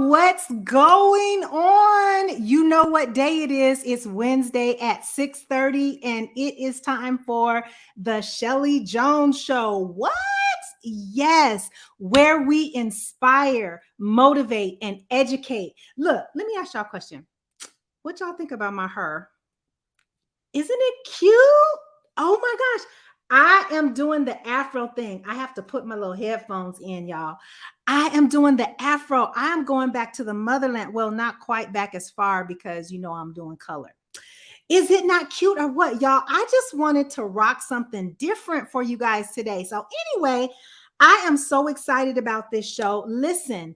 what's going on? You know what day it is. It's Wednesday at 6:30, and it is time for the Scheli Jones Show. What? Yes, where we inspire, motivate, and educate. Look, let me ask y'all a question. What y'all think about my hair? Isn't it cute? Oh my gosh. I am doing the Afro thing. I have to put my little headphones in, y'all. I am doing the Afro. I am going back to the motherland. Well, not quite back as far because you know I'm doing color. Is it not cute or what, y'all? I just wanted to rock something different for you guys today. So, anyway, I am so excited about this show. Listen,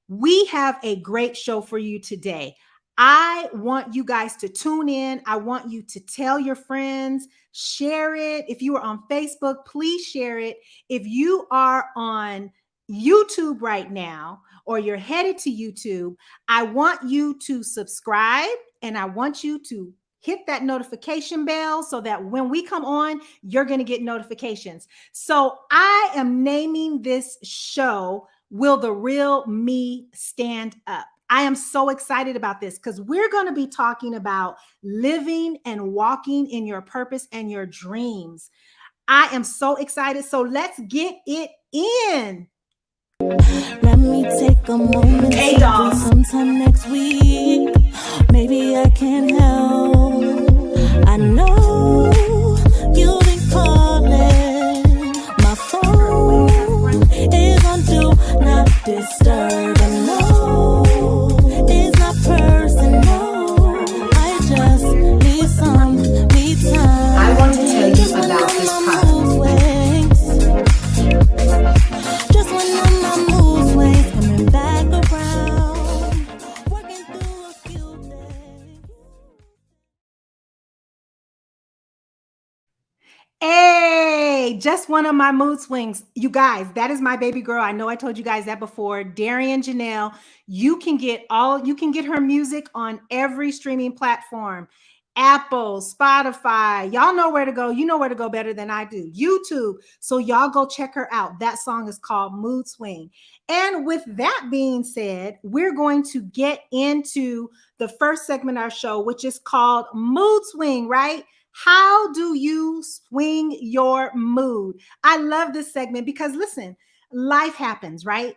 we have a great show for you today. I want you guys to tune in. I want you to tell your friends, share it. If you are on Facebook, please share it. If you are on YouTube right now or you're headed to YouTube, I want you to subscribe and I want you to hit that notification bell so that when we come on, you're going to get notifications. So I am naming this show, Will the Real Me Stand Up? I am so excited about this because we're going to be talking about living and walking in your purpose and your dreams. I am so excited. So let's get it in. Let me take a moment. Hey, dolls. Sometime next week, maybe I can help. I know you've been calling. My phone is on do not disturb. And no, it's not personal. I just need some me time. I want to tell you about this product. Just when I'm mood swings coming back around, working through a few days. Hey, just one of my mood swings. You guys, that is my baby girl. I know I told you guys that before. Darian Janelle. You can get her music on every streaming platform. Apple, Spotify. Y'all know where to go. You know where to go better than I do. YouTube. So y'all go check her out. That song is called Mood Swing. And with that being said, we're going to get into the first segment of our show, which is called Mood Swing, right? How do you swing your mood? I love this segment because listen, life happens, right?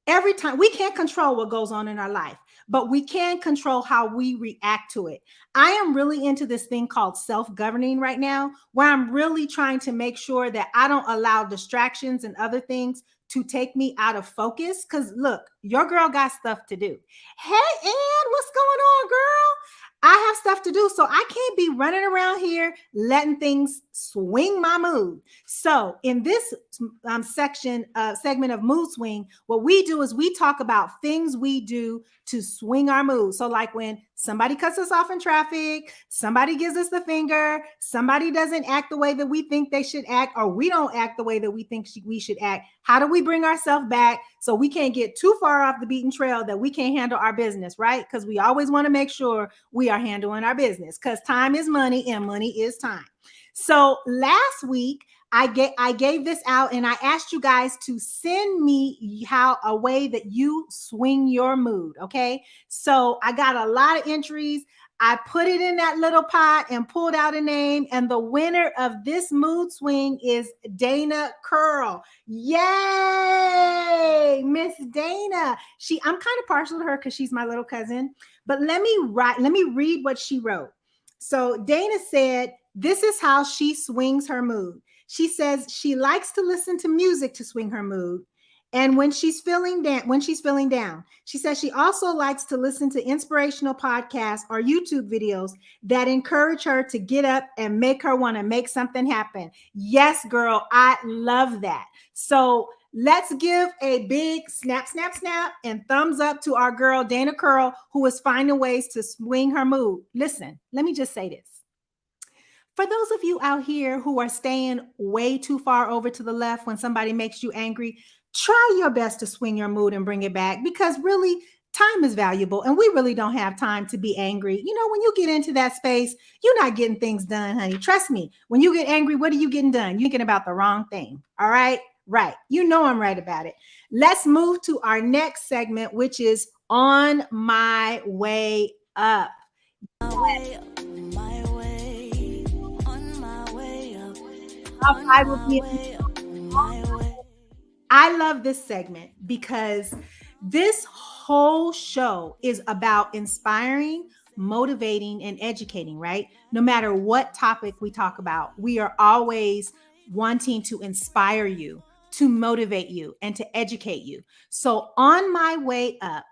Every time we can't control what goes on in our life, but we can control how we react to it. I am really into this thing called self-governing right now, where I'm really trying to make sure that I don't allow distractions and other things to take me out of focus. Because look, your girl got stuff to do. Hey, Ann, what's going on, girl? I have stuff to do, so I can't be running around here letting things swing my mood. So in this segment of Mood Swing, what we do is we talk about things we do to swing our mood. So like when somebody cuts us off in traffic, somebody gives us the finger, somebody doesn't act the way that we think they should act, or we don't act the way that we think we should act. How do we bring ourselves back so we can't get too far off the beaten trail that we can't handle our business, right? Because we always want to make sure we are handling our business because time is money and money is time. So last week, I gave this out and I asked you guys to send me a way that you swing your mood. Okay. So I got a lot of entries. I put it in that little pot and pulled out a name. And the winner of this mood swing is Dana Curl. Yay, Miss Dana. I'm kind of partial to her because she's my little cousin. But let me read what she wrote. So Dana said, this is how she swings her mood. She says she likes to listen to music to swing her mood. And when she's feeling down, she says she also likes to listen to inspirational podcasts or YouTube videos that encourage her to get up and make her want to make something happen. Yes, girl, I love that. So let's give a big snap, snap, snap and thumbs up to our girl, Dana Curl, who is finding ways to swing her mood. Listen, let me just say this. For those of you out here who are staying way too far over to the left when somebody makes you angry, try your best to swing your mood and bring it back because really time is valuable and we really don't have time to be angry. You know, when you get into that space, you're not getting things done, honey. Trust me. When you get angry, what are you getting done? You're thinking about the wrong thing. All right. Right. You know I'm right about it. Let's move to our next segment, which is On my way up. My way up, my way, on my way up, on I will my be. way up, my way. I love this segment because this whole show is about inspiring, motivating, and educating, right? No matter what topic we talk about, we are always wanting to inspire you, to motivate you, and to educate you. So, on my way up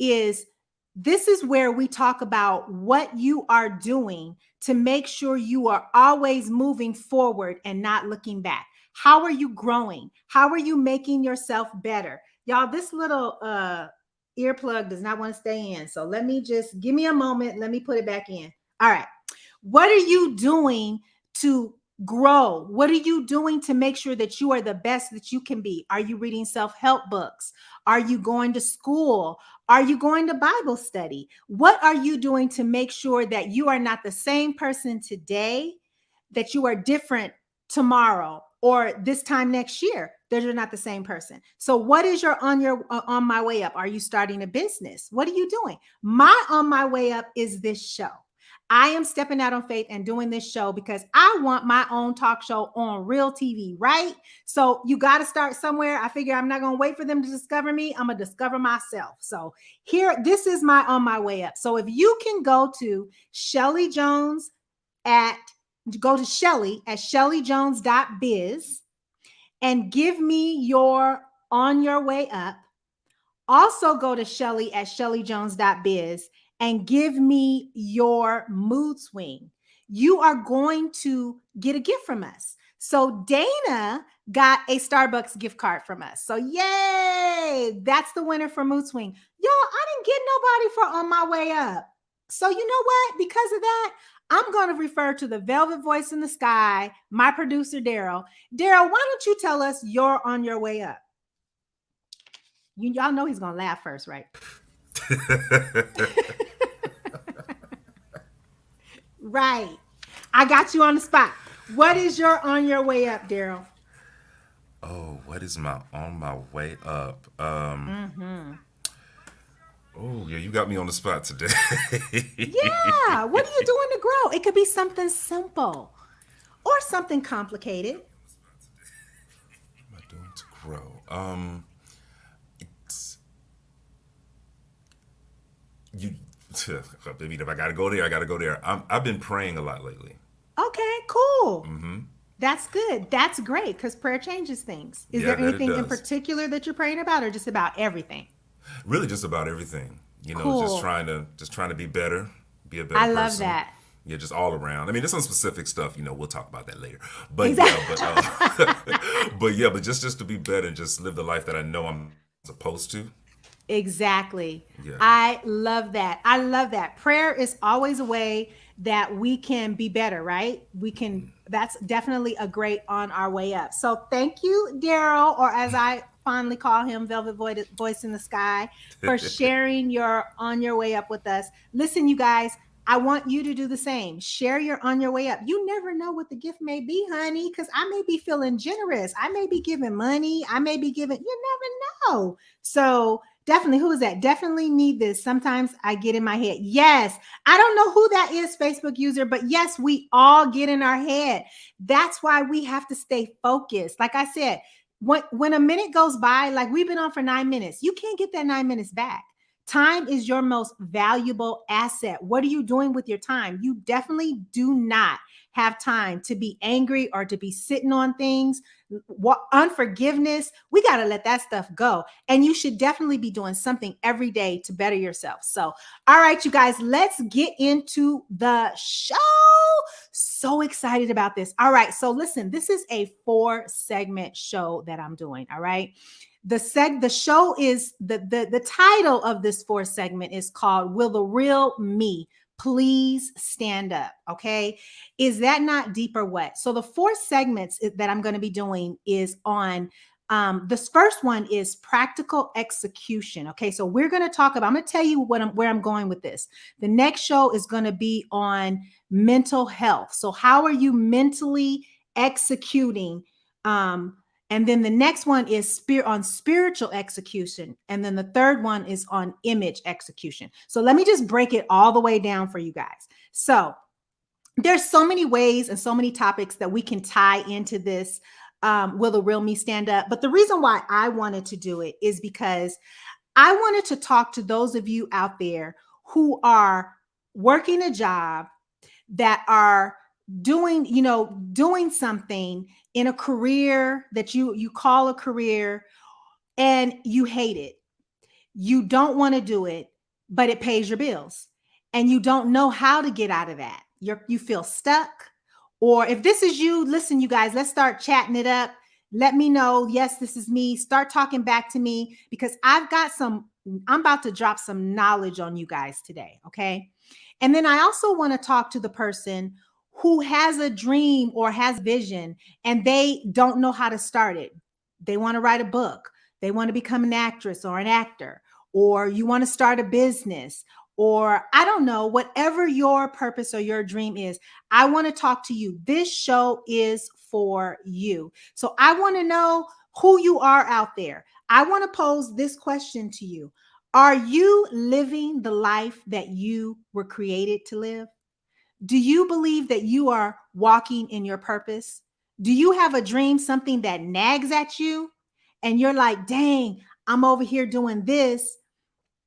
is this is where we talk about what you are doing to make sure you are always moving forward and not looking back. How are you growing? How are you making yourself better? Y'all, this little earplug does not want to stay in. So let me just give me a moment. Let me put it back in. All right. What are you doing to grow? What are you doing to make sure that you are the best that you can be? Are you reading self-help books? Are you going to school? Are you going to Bible study? What are you doing to make sure that you are not the same person today, that you are different tomorrow or this time next year, that you're not the same person? So what is your on my way up? Are you starting a business? What are you doing? My on my way up is this show. I am stepping out on faith and doing this show because I want my own talk show on real TV, right? So you got to start somewhere. I figure I'm not going to wait for them to discover me. I'm going to discover myself. So here, this is my on my way up. So if you can go to Scheli Jones go to Scheli at shellyjones.biz and give me your on your way up. Also go to Scheli at shellyjones.biz and give me your mood swing. You are going to get a gift from us. So Dana got a Starbucks gift card from us. So yay, that's the winner for mood swing. Y'all, I didn't get nobody for on my way up. So you know what? Because of that, I'm going to refer to the velvet voice in the sky, my producer, Daryl. Daryl, why don't you tell us you're on your way up? Y'all know he's going to laugh first, right? Right. I got you on the spot. What is your on your way up, Daryl? Oh, what is my on my way up? Oh yeah, you got me on the spot today. Yeah. What are you doing to grow? It could be something simple or something complicated. What am I doing to grow? It's you. I mean, if I gotta go there, I gotta go there. I've been praying a lot lately. Okay, cool. That's good. That's great because prayer changes things. Is Yeah, there that it anything in does. particular that you're praying about or just about everything? Really, just about everything. You know, Cool. just trying to be better, be a better I love person. that. Yeah, just all around. I mean, there's some specific stuff. You know, we'll talk about that later. But yeah, Exactly. but yeah, but just to be better and just live the life that I know I'm supposed to. Exactly. Yeah. I love that. I love that. Prayer is always a way that we can be better, right? That's definitely a great on our way up. So thank you, Daryl, or as I fondly call him, Velvet Voice in the Sky, for sharing your on your way up with us. Listen, you guys, I want you to do the same. Share your on your way up. You never know what the gift may be, honey, because I may be feeling generous. I may be giving money. I may be giving, you never know. So definitely, who is that? Definitely need this. Sometimes I get in my head. Yes, I don't know who that is, Facebook user, but yes, we all get in our head. That's why we have to stay focused. Like I said, when a minute goes by, like we've been on for 9 minutes, you can't get that 9 minutes back. Time is your most valuable asset. What are you doing with your time? You definitely do not have time to be angry or to be sitting on things. Unforgiveness, we got to let that stuff go. And you should definitely be doing something every day to better yourself. So, all right, you guys, let's get into the show. So excited about this. All right. So, listen, this is a 4-segment show that I'm doing. All right. The show is the title of this 4 segment is called Will the Real Me Please Stand Up? Okay. Is that not deep or what? So the 4 segments that I'm going to be doing is on this first one is practical execution. Okay. So we're going to talk about, I'm going to tell you where I'm going with this. The next show is going to be on mental health. So how are you mentally executing And then the next one is on spiritual execution. And then the third one is on image execution. So let me just break it all the way down for you guys. So there's so many ways and so many topics that we can tie into this. Will the real me stand up? But the reason why I wanted to do it is because I wanted to talk to those of you out there who are working a job, that are doing, doing something in a career that you call a career, and you hate it. You don't want to do it, but it pays your bills. And you don't know how to get out of that. You feel stuck. Or if this is you, listen, you guys, let's start chatting it up. Let me know. Yes, this is me. Start talking back to me, because I'm about to drop some knowledge on you guys today. Okay. And then I also want to talk to the person who has a dream or has vision and they don't know how to start it. They want to write a book. They want to become an actress or an actor, or you want to start a business, or I don't know, whatever your purpose or your dream is. I want to talk to you. This show is for you. So I want to know who you are out there. I want to pose this question to you. Are you living the life that you were created to live? Do you believe that you are walking in your purpose? Do you have a dream, something that nags at you? And you're like, dang, I'm over here doing this,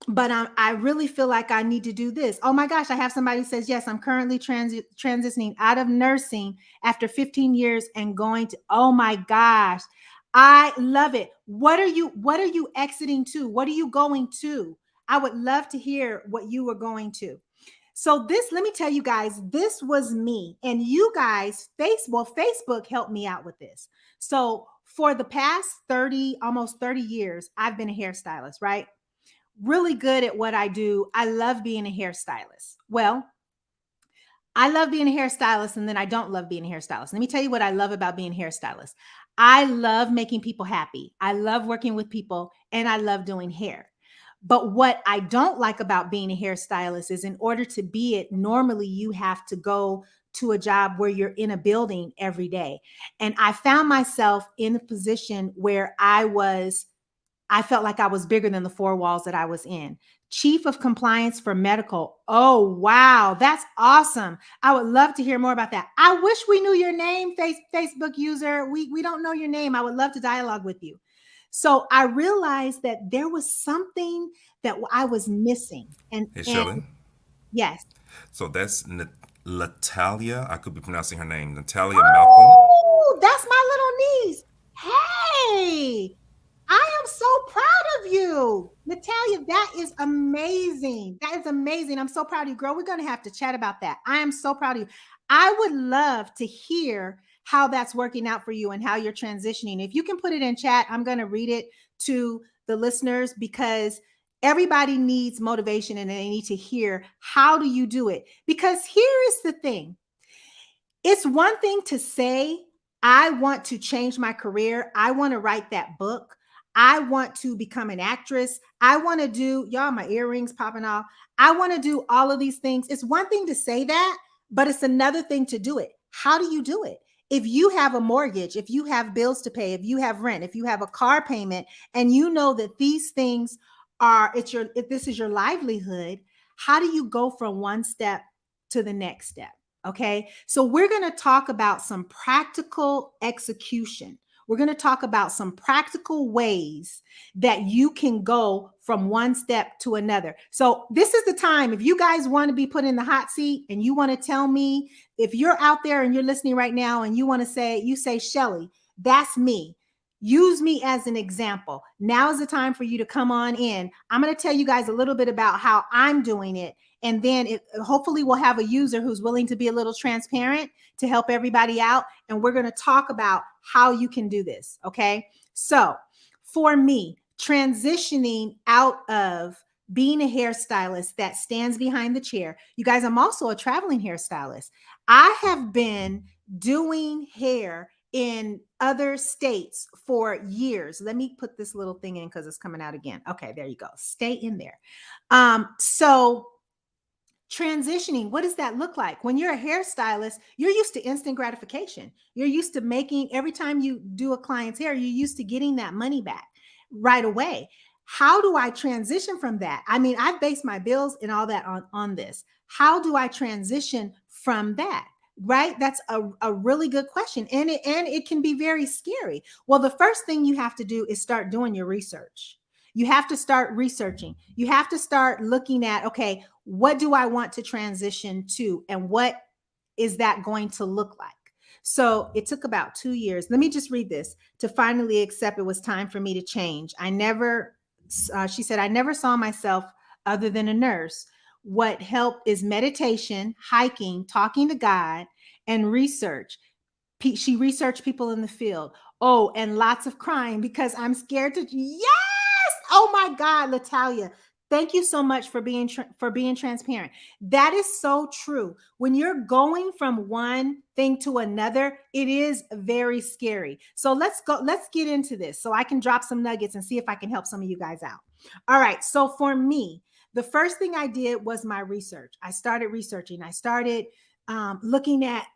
but I really feel like I need to do this. Oh my gosh, I have somebody who says, yes, I'm currently transitioning out of nursing after 15 years and going to, oh my gosh, I love it. What are you exiting to? What are you going to? I would love to hear what you were going to. So let me tell you guys, this was me. And you guys, Facebook helped me out with this. So for the past almost 30 years, I've been a hairstylist, right? Really good at what I do. I love being a hairstylist. Well, I love being a hairstylist, and then I don't love being a hairstylist. Let me tell you what I love about being a hairstylist. I love making people happy. I love working with people, and I love doing hair. But what I don't like about being a hairstylist is, in order to be it, normally you have to go to a job where you're in a building every day. And I found myself in a position where I felt like I was bigger than the four walls that I was in. Chief of Compliance for Medical. Oh, wow. That's awesome. I would love to hear more about that. I wish we knew your name, Facebook user. We don't know your name. I would love to dialogue with you. So I realized that there was something that I was missing. Hey, And Shelley. yes. So that's Natalia. I could be pronouncing her name. Natalia Malcolm. Oh, that's my little niece. Hey, I am so proud of you, Natalia. That is amazing. That is amazing. I'm so proud of you, girl. We're going to have to chat about that. I am so proud of you. I would love to hear how that's working out for you and how you're transitioning. If you can put it in chat, I'm going to read it to the listeners, because everybody needs motivation and they need to hear, how do you do it? Because here is the thing. It's one thing to say, I want to change my career. I want to write that book. I want to become an actress. I want to do, y'all, my earrings popping off. I want to do all of these things. It's one thing to say that, but it's another thing to do it. How do you do it? If you have a mortgage, if you have bills to pay, if you have rent, if you have a car payment, and you know that these things if this is your livelihood, how do you go from one step to the next step? Okay. So we're going to talk about some practical execution. We're going to talk about some practical ways that you can go from one step to another. So this is the time. If you guys want to be put in the hot seat and you want to tell me, if you're out there and you're listening right now and you want to say, Scheli, that's me. Use me as an example. Now is the time for you to come on in. I'm going to tell you guys a little bit about how I'm doing it. And then hopefully we'll have a user who's willing to be a little transparent to help everybody out. And we're going to talk about how you can do this. Okay. So for me, transitioning out of being a hairstylist that stands behind the chair, you guys, I'm also a traveling hairstylist. I have been doing hair in other states for years. Let me put this little thing in because it's coming out again. Okay, there you go. Stay in there. So Transitioning, what does that look like? When you're a hairstylist, you're used to instant gratification. You're used to making, every time you do a client's hair, you're used to getting that money back right away. How do I transition from that? I mean, I've based my bills and all that on this. How do I transition from that? Right? That's a really good question. And it can be very scary. Well, the first thing you have to do is start doing your research. You have to start researching. You have to start looking at, okay, what do I want to transition to? And what is that going to look like? So it took about 2 years. Let me just read this to finally accept it was time for me to change. She said, I never saw myself other than a nurse. What helped is meditation, hiking, talking to God, and research. She researched people in the field. Oh, and lots of crying because I'm scared to. Yes. Oh my God, Latalia. Thank you so much for being transparent. That is so true. When you're going from one thing to another, it is very scary. So let's get into this so I can drop some nuggets and see if I can help some of you guys out. All right. So for me, the first thing I did was my research. I started researching. I started looking at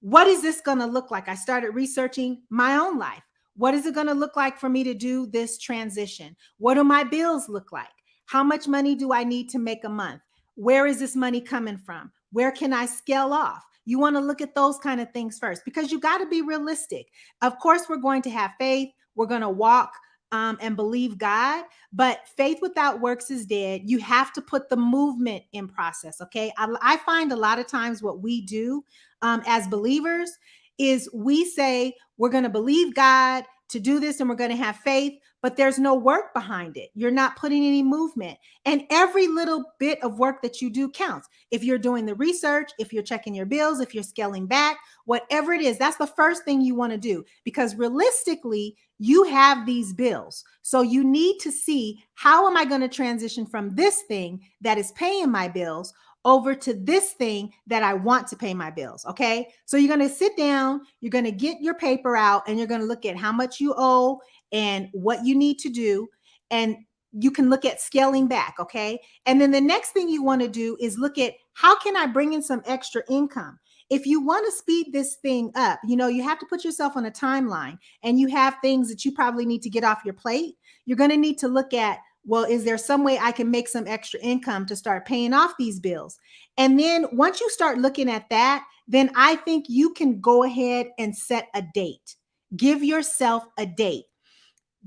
what is this going to look like? I started researching my own life. What is it going to look like for me to do this transition? What do my bills look like? How much money do I need to make a month? Where is this money coming from? Where can I scale off? You want to look at those kind of things first because you got to be realistic. Of course, we're going to have faith. We're going to walk and believe God, but faith without works is dead. You have to put the movement in process. Okay. I find a lot of times what we do as believers is we say we're going to believe God to do this and we're going to have faith, but there's no work behind it. You're not putting any movement. And every little bit of work that you do counts. If you're doing the research, if you're checking your bills, if you're scaling back, whatever it is, that's the first thing you want to do because realistically, you have these bills. So you need to see, how am I going to transition from this thing that is paying my bills over to this thing that I want to pay my bills. Okay. So you're going to sit down, you're going to get your paper out, and you're going to look at how much you owe and what you need to do. And you can look at scaling back. Okay. And then the next thing you want to do is look at, how can I bring in some extra income? If you want to speed this thing up, you have to put yourself on a timeline and you have things that you probably need to get off your plate. You're going to need to look at, well, is there some way I can make some extra income to start paying off these bills? And then once you start looking at that, then I think you can go ahead and set a date. Give yourself a date.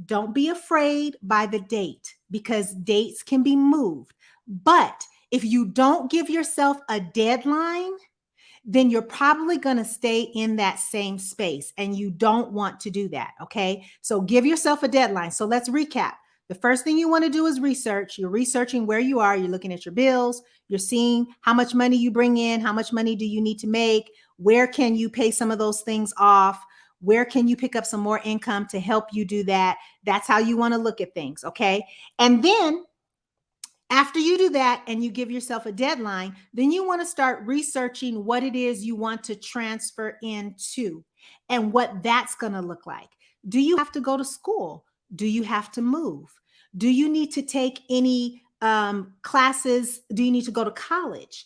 Don't be afraid by the date because dates can be moved. But if you don't give yourself a deadline, then you're probably going to stay in that same space and you don't want to do that. Okay. So give yourself a deadline. So let's recap. The first thing you want to do is research. You're researching where you are. You're looking at your bills. You're seeing how much money you bring in. How much money do you need to make? Where can you pay some of those things off? Where can you pick up some more income to help you do that? That's how you want to look at things. Okay. And then after you do that and you give yourself a deadline, then you want to start researching what it is you want to transfer into and what that's going to look like. Do you have to go to school? Do you have to move? Do you need to take any classes? Do you need to go to college?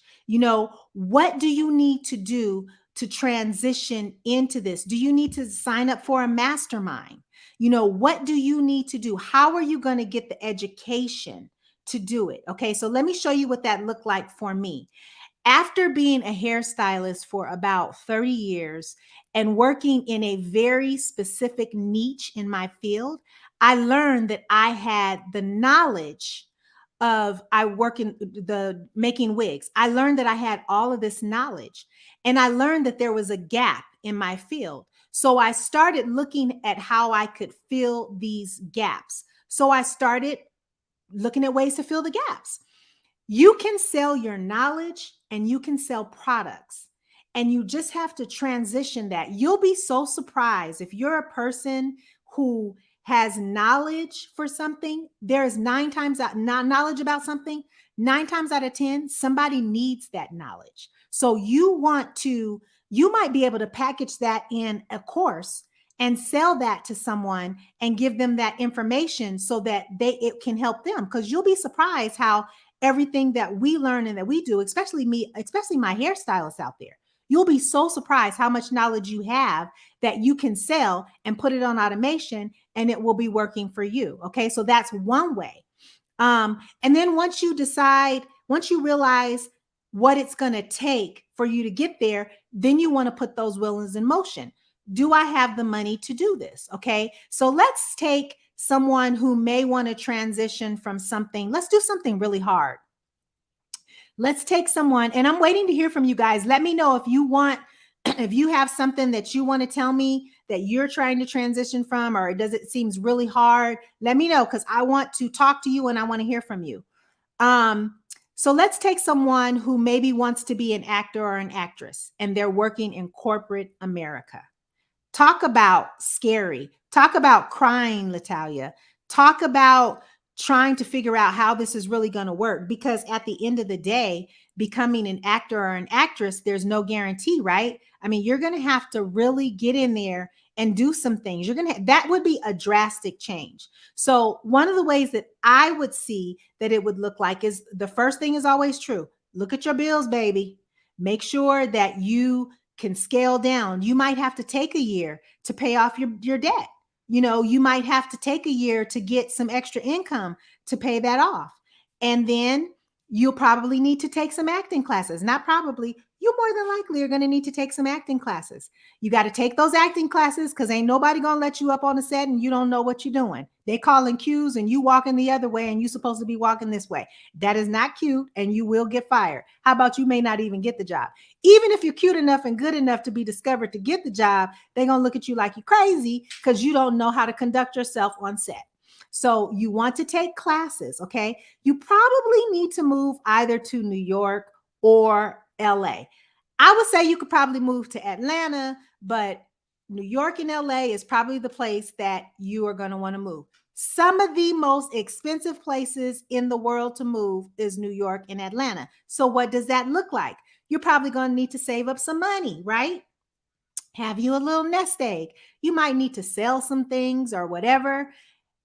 What do you need to do to transition into this? Do you need to sign up for a mastermind? What do you need to do? How are you going to get the education to do it? Okay, so let me show you what that looked like for me. After being a hairstylist for about 30 years and working in a very specific niche in my field, I learned that I had the knowledge of, I work in the making wigs. I learned that I had all of this knowledge and I learned that there was a gap in my field. So I started looking at how I could fill these gaps. So I started looking at ways to fill the gaps. You can sell your knowledge and you can sell products, and you just have to transition that. You'll be so surprised if you're a person who has knowledge for something. There's knowledge about something. 9 times out of 10, somebody needs that knowledge. So you might be able to package that in a course and sell that to someone and give them that information so that it can help them. Because you'll be surprised how everything that we learn and that we do, especially me, especially my hairstylists out there. You'll be so surprised how much knowledge you have that you can sell and put it on automation and it will be working for you. Okay. So that's one way. And then once you realize what it's going to take for you to get there, then you want to put those wheels in motion. Do I have the money to do this? Okay. So let's take someone who may want to transition from something. Let's do something really hard. Let's take someone, and I'm waiting to hear from you guys. Let me know if you want, if you have something that you want to tell me that you're trying to transition from, or does it seems really hard? Let me know, because I want to talk to you and I want to hear from you. So let's take someone who maybe wants to be an actor or an actress and they're working in corporate America. Talk about scary. Talk about crying, Latalia. Talk about trying to figure out how this is really going to work, because at the end of the day, becoming an actor or an actress, there's no guarantee, right? I mean, you're going to have to really get in there and do some things. That would be a drastic change. So one of the ways that I would see that it would look like is, the first thing is always true. Look at your bills, baby. Make sure that you can scale down. You might have to take a year to pay off your debt. You know, you might have to take a year to get some extra income to pay that off. And then you'll probably need to take some acting classes. Not probably, you more than likely are going to need to take some acting classes. You got to take those acting classes, because ain't nobody going to let you up on the set and you don't know what you're doing. They calling cues and you walking the other way and you're supposed to be walking this way. That is not cute, and you will get fired. How about you may not even get the job? Even if you're cute enough and good enough to be discovered to get the job, they're going to look at you like you're crazy because you don't know how to conduct yourself on set. So you want to take classes, okay? You probably need to move either to New York or LA. I would say you could probably move to Atlanta, but New York and LA is probably the place that you are going to want to move. Some of the most expensive places in the world to move is New York and Atlanta. So what does that look like? You're probably going to need to save up some money, right? Have you a little nest egg? You might need to sell some things or whatever.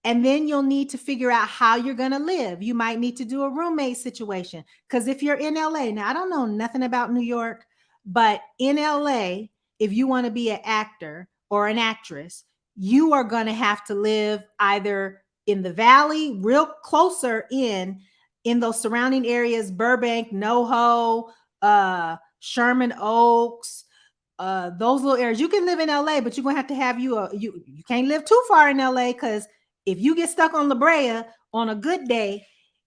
And then you'll need to figure out how you're going to live. You might need to do a roommate situation. Because if you're in LA, now I don't know nothing about New York, but in LA, if you want to be an actor or an actress, you are going to have to live either in the valley, real closer in those surrounding areas, Burbank, NoHo, Sherman Oaks, those little areas. You can live in LA, but you're going to have you can't live too far in LA, because if you get stuck on La Brea on a good day,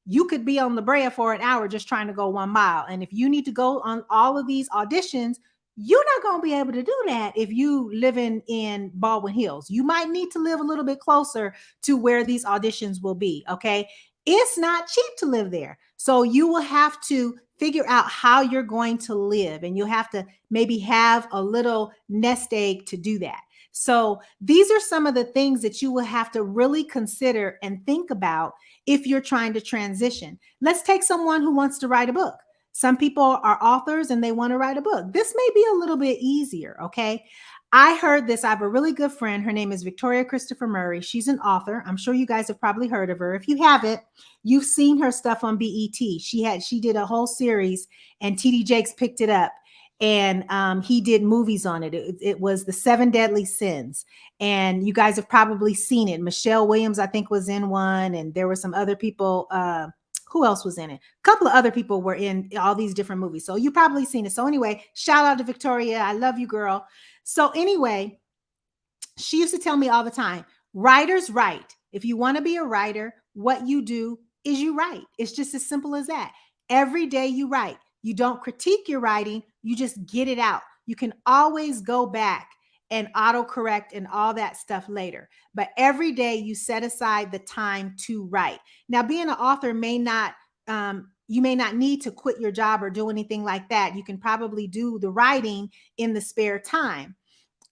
you could be on La Brea for an hour just trying to go 1 mile. And if you need to go on all of these auditions, you're not going to be able to do that if you live in Baldwin Hills. You might need to live a little bit closer to where these auditions will be, okay? It's not cheap to live there. So you will have to figure out how you're going to live, and you'll have to maybe have a little nest egg to do that. So these are some of the things that you will have to really consider and think about if you're trying to transition. Let's take someone who wants to write a book. Some people are authors and they want to write a book. This may be a little bit easier, okay? I heard this. I have a really good friend. Her name is Victoria Christopher Murray. She's an author. I'm sure you guys have probably heard of her. If you haven't, you've seen her stuff on BET. She did a whole series, and TD Jakes picked it up, and he did movies on it. It was The Seven Deadly Sins, and you guys have probably seen it. Michelle Williams, I think, was in one, and there were some other people. Who else was in it? A couple of other people were in all these different movies. So you probably seen it. So anyway, shout out to Victoria. I love you, girl. So anyway, she used to tell me all the time, writers write. If you want to be a writer, what you do is you write. It's just as simple as that. Every day you write. You don't critique your writing. You just get it out. You can always go back and autocorrect and all that stuff later. But every day you set aside the time to write. Now, being an author may not, you may not need to quit your job or do anything like that. You can probably do the writing in the spare time.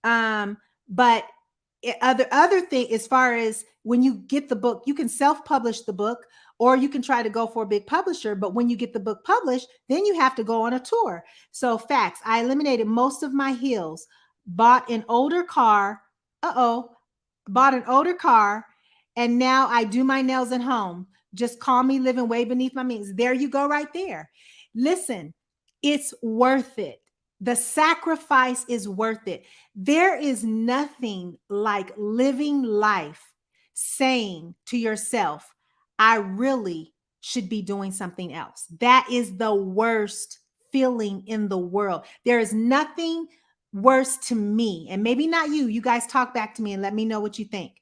But other thing, as far as when you get the book, you can self-publish the book, or you can try to go for a big publisher. But when you get the book published, then you have to go on a tour. So facts, I eliminated most of my heels, bought an older car. Bought an older car. And now I do my nails at home. Just call me living way beneath my means. There you go, right there. Listen, it's worth it. The sacrifice is worth it. There is nothing like living life saying to yourself, I really should be doing something else. That is the worst feeling in the world. There is nothing worse to me, and maybe not you. You guys talk back to me and let me know what you think.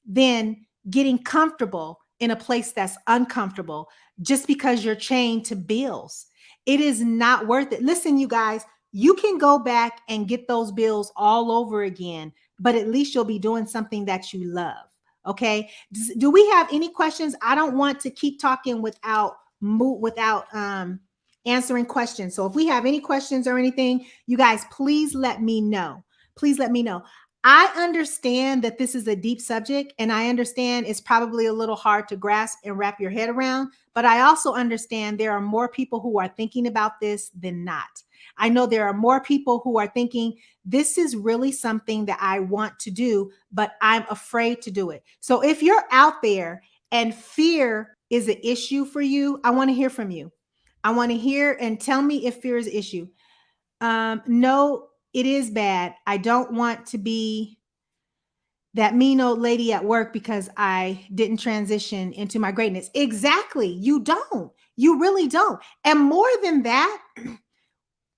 Than getting comfortable in a place that's uncomfortable just because you're chained to bills. It is not worth it. Listen, you guys, you can go back and get those bills all over again, but at least you'll be doing something that you love. Okay. Do we have any questions? I don't want to keep talking without answering questions. So if we have any questions or anything, you guys, please let me know. Please let me know. I understand that this is a deep subject, and I understand it's probably a little hard to grasp and wrap your head around, but I also understand there are more people who are thinking about this than not. I know there are more people who are thinking this is really something that I want to do, but I'm afraid to do it. So if you're out there and fear is an issue for you, I want to hear from you. I want to hear and tell me if fear is an issue. No, it is bad. I don't want to be that mean old lady at work because I didn't transition into my greatness. Exactly. You don't. You really don't. And more than that,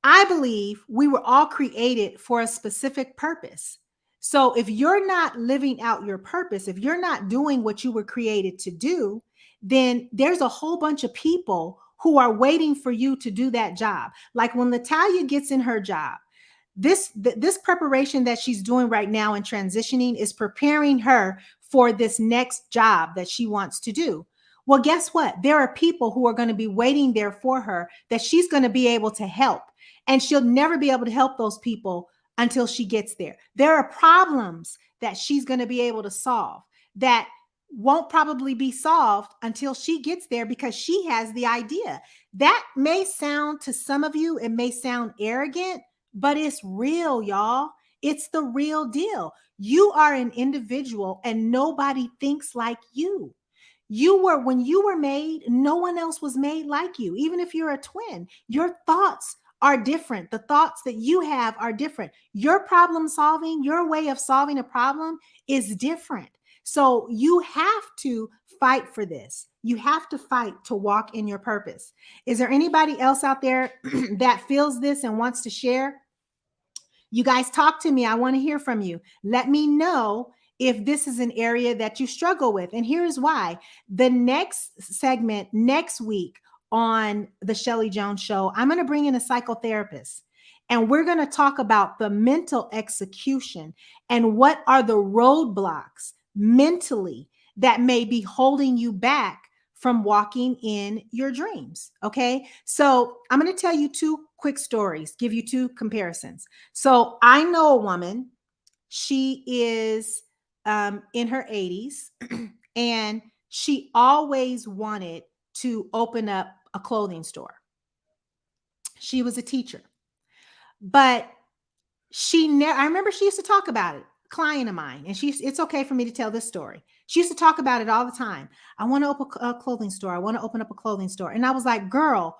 I believe we were all created for a specific purpose. So if you're not living out your purpose, if you're not doing what you were created to do, then there's a whole bunch of people who are waiting for you to do that job. Like when Latalia gets in her job, this preparation that she's doing right now and transitioning is preparing her for this next job that she wants to do. Well, guess what? There are people who are going to be waiting there for her that she's going to be able to help. And she'll never be able to help those people until she gets there. There are problems that she's going to be able to solve that won't probably be solved until she gets there because she has the idea. That may sound to some of you, it may sound arrogant, but it's real, y'all. It's the real deal. You are an individual and nobody thinks like you. When you were made, no one else was made like you. Even if you're a twin, your thoughts are different. The thoughts that you have are different. Your problem solving, your way of solving a problem is different. So you have to fight for this. You have to fight to walk in your purpose. Is there anybody else out there that feels this and wants to share? You guys talk to me. I want to hear from you. Let me know if this is an area that you struggle with. And here's why. The next segment next week on the Scheli Jones Show, I'm going to bring in a psychotherapist. And we're going to talk about the mental execution and what are the roadblocks mentally that may be holding you back from walking in your dreams. Okay. So I'm going to tell you two quick stories, give you two comparisons. So I know a woman, she is in her 80s, and she always wanted to open up a clothing store. She was a teacher, but I remember she used to talk about it, a client of mine, and it's okay for me to tell this story. She used to talk about it all the time. I want to open a clothing store. I want to open up a clothing store. And I was like, girl,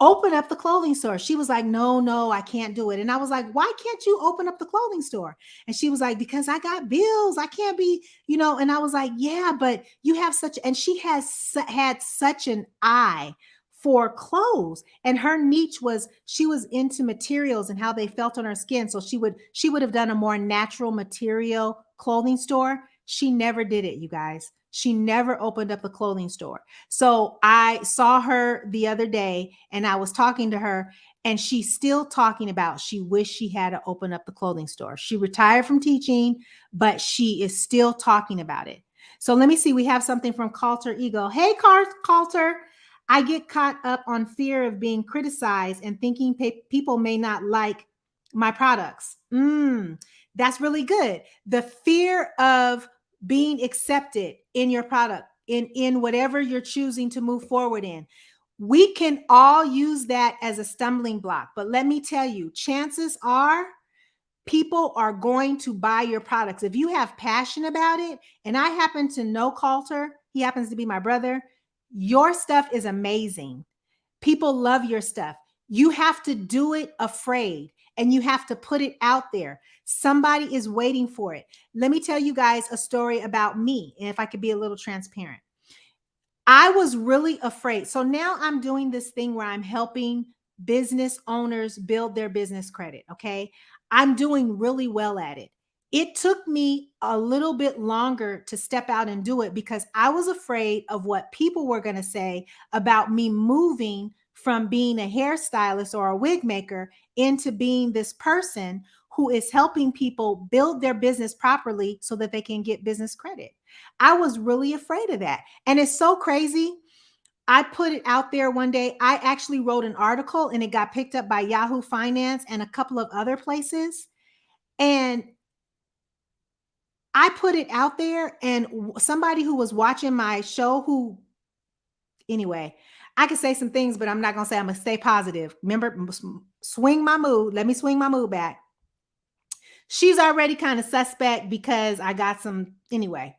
open up the clothing store. She was like, no, I can't do it. And I was like, why can't you open up the clothing store? And she was like, because I got bills. I can't be, and I was like, yeah, but you have and she has had such an eye for clothes, and her niche she was into materials and how they felt on her skin. So she would have done a more natural material clothing store. She never did it, you guys. She never opened up a clothing store. So I saw her the other day and I was talking to her, and she's still talking about she wished she had to open up the clothing store. She retired from teaching, but she is still talking about it. So let me see. We have something from Calter Ego. Hey, Calter. I get caught up on fear of being criticized and thinking people may not like my products. That's really good. The fear of being accepted in your product, in whatever you're choosing to move forward in. We can all use that as a stumbling block. But let me tell you, chances are people are going to buy your products. If you have passion about it, and I happen to know Calter, he happens to be my brother. Your stuff is amazing. People love your stuff. You have to do it afraid and you have to put it out there. Somebody is waiting for it. Let me tell you guys a story about me, and if I could be a little transparent. I was really afraid. So now I'm doing this thing where I'm helping business owners build their business credit. Okay. I'm doing really well at it. It took me a little bit longer to step out and do it because I was afraid of what people were going to say about me moving from being a hairstylist or a wig maker into being this person who is helping people build their business properly so that they can get business credit. I was really afraid of that. And it's so crazy. I put it out there one day. I actually wrote an article and it got picked up by Yahoo Finance and a couple of other places. And I put it out there, and somebody who was watching my show, anyway, I could say some things, but I'm not going to say. I'm going to stay positive. Remember, swing my mood. Let me swing my mood back. She's already kind of suspect because I got some, anyway.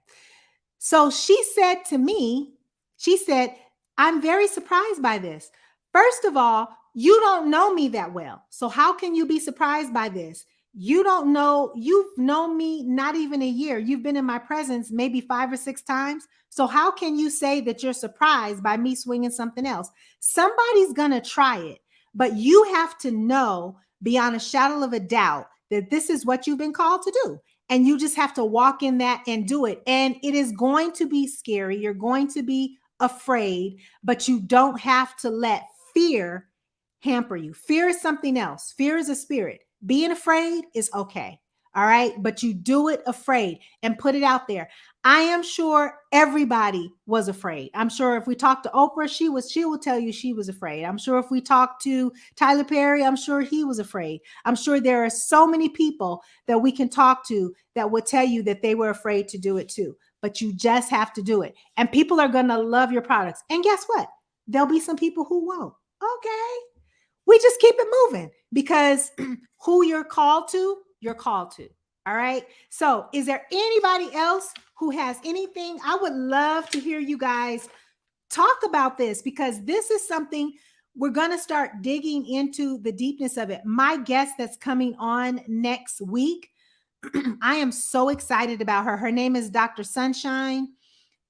So she said to me, she said, I'm very surprised by this. First of all, you don't know me that well. So how can you be surprised by this? You don't know, you've known me not even a year. You've been in my presence maybe 5 or 6 times. So how can you say that you're surprised by me swinging something else? Somebody's going to try it, but you have to know beyond a shadow of a doubt that this is what you've been called to do. And you just have to walk in that and do it. And it is going to be scary. You're going to be afraid, but you don't have to let fear hamper you. Fear is something else. Fear is a spirit. Being afraid is okay. All right. But you do it afraid and put it out there. I am sure everybody was afraid. I'm sure if we talk to Oprah, she will tell you she was afraid. I'm sure if we talk to Tyler Perry, I'm sure he was afraid. I'm sure there are so many people that we can talk to that would tell you that they were afraid to do it too. But you just have to do it. And people are going to love your products. And guess what? There'll be some people who won't. Okay. We just keep it moving because who you're called to, you're called to. All right. So is there anybody else who has anything? I would love to hear you guys talk about this because this is something we're going to start digging into the deepness of it. My guest that's coming on next week, I am so excited about her. Her name is Dr. Sunshine.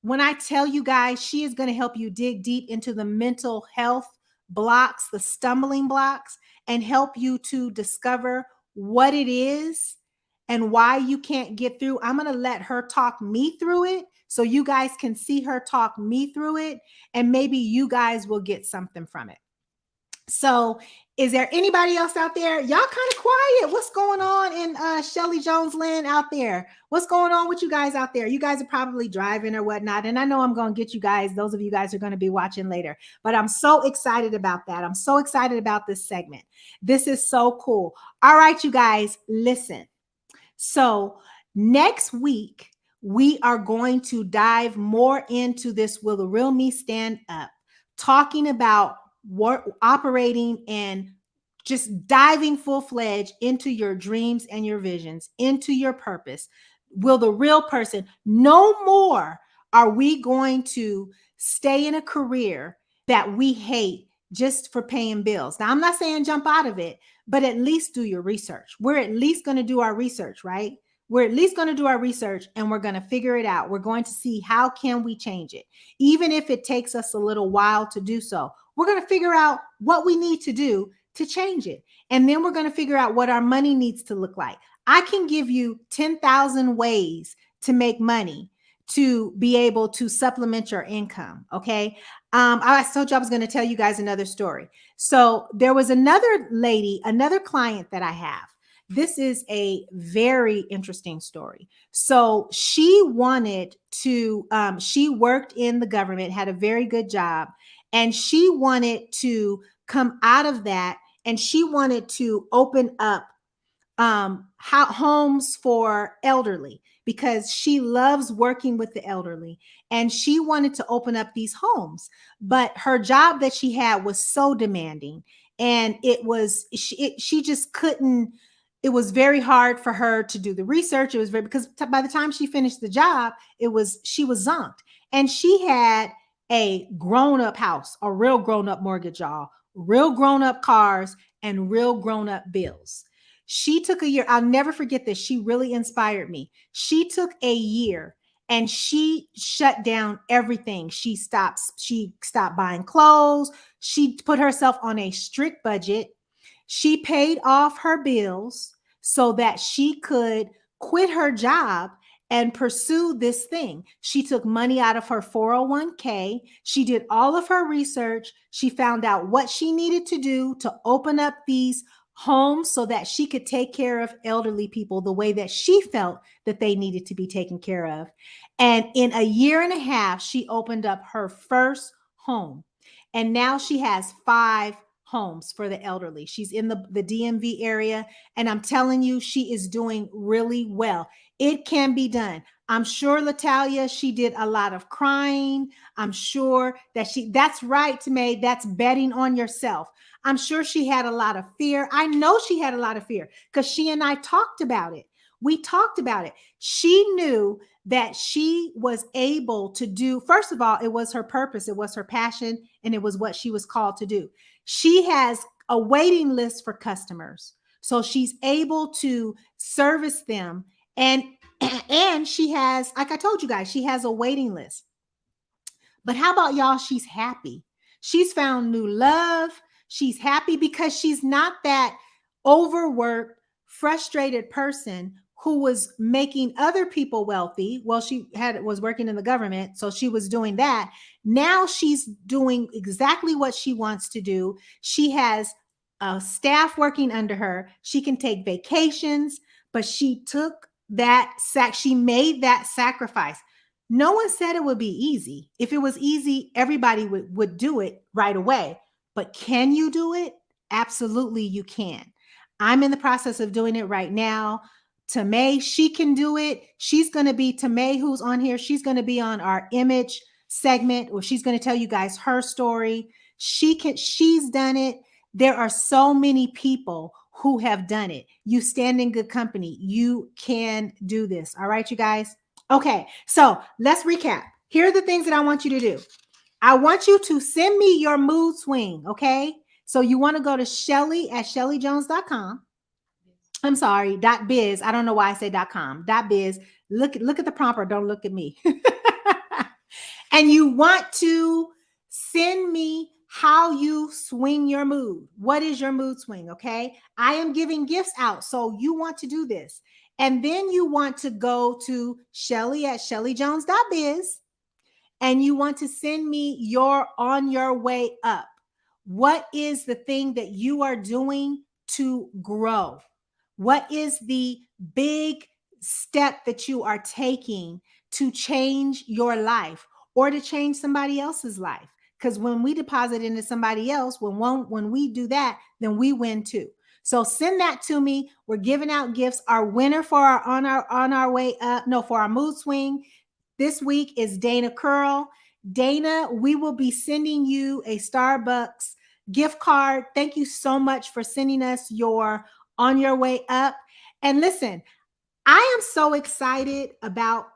When I tell you guys, she is going to help you dig deep into the mental health blocks, the stumbling blocks, and help you to discover what it is and why you can't get through. I'm going to let her talk me through it so you guys can see her talk me through it, and maybe you guys will get something from it. So is there anybody else out there? Y'all kind of quiet. What's going on in Scheli Jones land out there? What's going on with you guys out there? You guys are probably driving or whatnot. And I know I'm going to get you guys, those of you guys are going to be watching later, but I'm so excited about that. I'm so excited about this segment. This is so cool. All right, you guys, listen. So next week, we are going to dive more into this. Will the real me stand up? Talking about operating and just diving full-fledged into your dreams and your visions, into your purpose. Will the real person, no more are we going to stay in a career that we hate just for paying bills. Now, I'm not saying jump out of it, but at least do your research. We're at least going to do our research, right? We're at least going to do our research and we're going to figure it out. We're going to see how can we change it, even if it takes us a little while to do so. We're going to figure out what we need to do to change it. And then we're going to figure out what our money needs to look like. I can give you 10,000 ways to make money to be able to supplement your income. Okay. I told you I was going to tell you guys another story. So there was another lady, another client that I have. This is a very interesting story. So she wanted to, she worked in the government, had a very good job, and she wanted to come out of that. And she wanted to open up homes for elderly because she loves working with the elderly. And she wanted to open up these homes. But her job that she had was so demanding. And it was, she just couldn't. It was very hard for her to do the research. It was very, because by the time she finished the job, she was zonked. And she had a grown-up house, a real grown-up mortgage, y'all, real grown-up cars, and real grown-up bills. She took a year. I'll never forget this. She really inspired me. She took a year and she shut down everything. She stopped buying clothes. She put herself on a strict budget. She paid off her bills so that she could quit her job and pursue this thing. She took money out of her 401k. She did all of her research. She found out what she needed to do to open up these homes so that she could take care of elderly people the way that she felt that they needed to be taken care of. And in a year and a half, she opened up her first home. And now she has 5 homes for the elderly. She's in the DMV area. And I'm telling you, she is doing really well. It can be done. I'm sure Latalia, she did a lot of crying. I'm sure that that's right, May, that's betting on yourself. I'm sure she had a lot of fear. I know she had a lot of fear because she and I talked about it. We talked about it. She knew that she was able to do, first of all, it was her purpose, it was her passion, and it was what she was called to do. She has a waiting list for customers. So she's able to service them. And she has, like I told you guys, she has a waiting list. But how about y'all? She's happy. She's found new love. She's happy because she's not that overworked, frustrated person who was making other people wealthy. Well, she was working in the government, so she was doing that. Now she's doing exactly what she wants to do. She has a staff working under her. She can take vacations, but she took she made that sacrifice. No one said it would be easy. If it was easy, everybody would do it right away. But can you do it? Absolutely, you can. I'm in the process of doing it right now. Tamay, she can do it. She's going to be, Tamay, who's on here, she's going to be on our image segment where she's going to tell you guys her story. She's done it. There are so many people who have done it. You stand in good company. You can do this. All right, you guys. Okay, so let's recap. Here are the things that I want you to do. I want you to send me your mood swing, okay? So you want to go to Scheli at SheliJones.com. I'm sorry, .biz. I don't know why I say .com. .biz. Look at the prompter. Don't look at me. And you want to send me how you swing your mood. What is your mood swing? Okay. I am giving gifts out. So you want to do this. And then you want to go to Scheli at SheliJones.biz and you want to send me your on your way up. What is the thing that you are doing to grow? What is the big step that you are taking to change your life or to change somebody else's life? Because when we deposit into somebody else, when we do that, then we win too. So send that to me. We're giving out gifts. Our winner for our on our way up, no, for our mood swing this week is Dana Curl. Dana, we will be sending you a Starbucks gift card. Thank you so much for sending us your on your way up. And listen, I am so excited about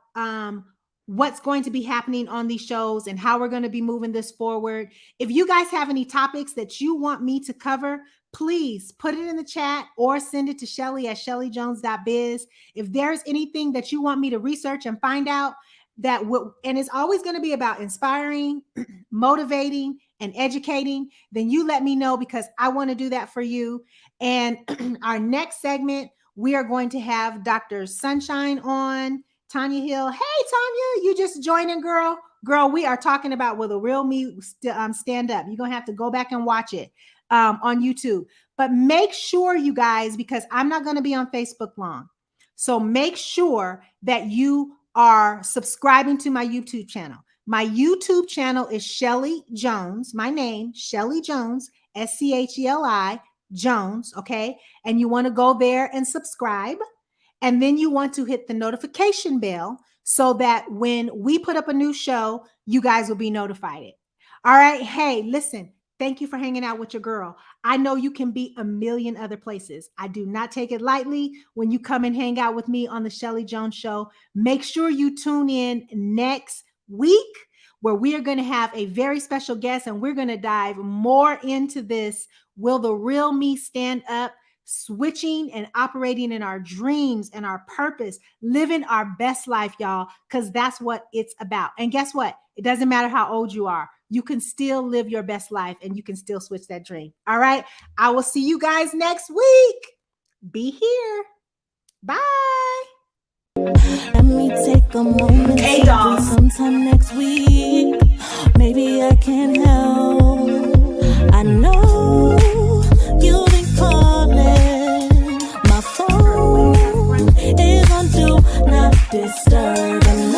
what's going to be happening on these shows and how we're going to be moving this forward. If you guys have any topics that you want me to cover, please put it in the chat or send it to Scheli at SheliJones.biz. If there's anything that you want me to research and find out, and it's always going to be about inspiring, motivating, and educating, then you let me know because I want to do that for you. And our next segment, we are going to have Dr. Sunshine on, Tanya Hill. Hey, Tanya, you just joining, girl. Girl, we are talking about will the real me stand up. You're going to have to go back and watch it on YouTube. But make sure, you guys, because I'm not going to be on Facebook long. So make sure that you are subscribing to my YouTube channel. My YouTube channel is Scheli Jones, my name, Scheli Jones, Scheli Jones, okay? And you want to go there and subscribe. And then you want to hit the notification bell so that when we put up a new show, you guys will be notified. All right. Hey, listen, thank you for hanging out with your girl. I know you can be a million other places. I do not take it lightly when you come and hang out with me on the Scheli Jones Show. Make sure you tune in next week where we are going to have a very special guest and we're going to dive more into this. Will the real me stand up? Switching and operating in our dreams and our purpose, living our best life, y'all, because that's what it's about. And guess what? It doesn't matter how old you are. You can still live your best life and you can still switch that dream. All right. I will see you guys next week. Be here. Bye. Let me take a moment. Hey, dolls. Sometime next week. Maybe I can help. I know you've been calling. My phone is on do not disturb.